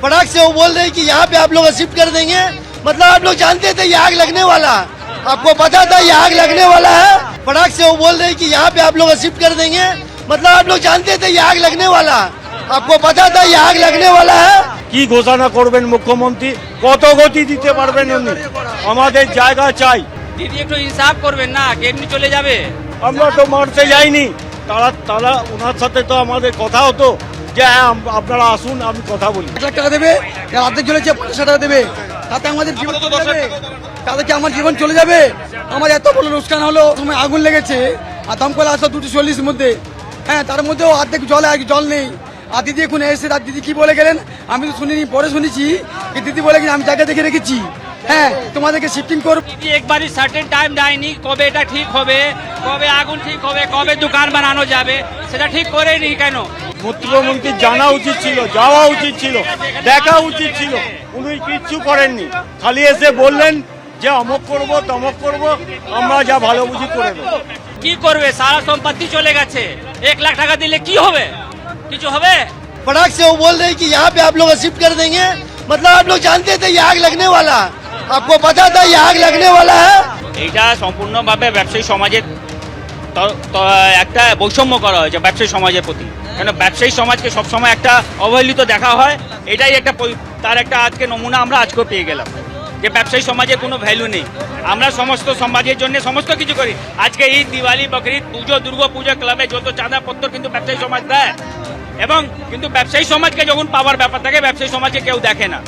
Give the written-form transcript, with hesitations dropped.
फटाक से वो बोल रहे हैं कि यहाँ पे आप लोग शिफ्ट कर देंगे, मतलब आप लोग जानते थे ये आग लगने वाला, आपको पता था ये आग लगने वाला है। फटाक से वो बोल रहे हैं कि यहाँ पे आप लोग शिफ्ट कर देंगे, मतलब आप लोग जानते थे ये आग लगने वाला, आपको पता था ये आग लगने वाला है। কি ঘোষণা করবেন মুখ্যমন্ত্রী, কত গতি দিতে পারবেন উনি? আমাদের জায়গা চাই। দিদি একটু ইনসাফ করবেন না, কেমনি চলে যাবে? আমরা তো মারতে যাইনি, তারা ওনার সাথে তো আমাদের কথা হতো যে হ্যাঁ আপনারা আসুন, আমি কথা বলি। 1 লাখ টাকা দেবে, অর্ধেক চলেছে 50 টাকা দেবে, তাতে আমাদের জীবন চলে যাবে, তাতে কি আমার জীবন চলে যাবে? আমার এত বড় লোকসান হলো, তুমি আগুন লেগেছে আর দমকল আসলো 240 মধ্যে, হ্যাঁ তার মধ্যেও অর্ধেক জল আর জল নেই। আর দিদি এখন এসে তার দিদি কি বলে গেলেন আমি তো শুনিনি, পরে শুনেছি কি দিদি বলে গেলেন আমি জায়গা দেখে রেখেছি, হ্যাঁ তোমাদেরকে শিফটিং করব। দিদি একবারই সার্টেন টাইম দেয়নি, কবে এটা ঠিক হবে, কবে আগুন ঠিক হবে, কবে দোকান বানানো যাবে, সেটা ঠিক করেনি কেন? মুখ্যমন্ত্রী জানা উচিত ছিল, যাওয়া উচিত ছিল, দেখা উচিত ছিল, উনি কিচ্ছু করেননি। খালি এসে বললেন যে অমুক করবো তমক করবো, আমরা যা ভালো বুঝি করে দেবো। কি করবে? সারা সম্পত্তি চলে গেছে, 1 লাখ টাকা দিলে কি হবে? কিছু হবে? फटाक से वो बोल रहे हैं कि यहाँ पे आप लोग शिफ्ट कर देंगे, मतलब आप लोग जानते थे ये आग लगने वाला, आपको पता था ये आग लगने वाला है। এইটা সম্পূর্ণভাবে ব্যবসায়ী সমাজের একটা বৈষম্য করা হয়েছে ব্যবসায়ী সমাজের প্রতি। কেন ব্যবসায়ী সমাজকে সবসময় একটা অবহেলিত দেখা হয়, এটাই একটা তার একটা আজকে নমুনা আমরা আজকেও পেয়ে গেলাম যে ব্যবসায়ী সমাজের কোনো ভ্যালু নেই। আমরা সমস্ত সমাজের জন্য সমস্ত কিছু করি। আজকে ঈদ, দিওয়ালি, বকরিদ, পুজো, দুর্গা পুজো, ক্লাবে যত চাঁদা পত্র কিন্তু ব্যবসায়ী সমাজ দেয়, এবং কিন্তু ব্যবসায়ী সমাজকে যখন পাওয়ার ব্যাপার থাকে ব্যবসায়ী সমাজকে কেউ দেখে না।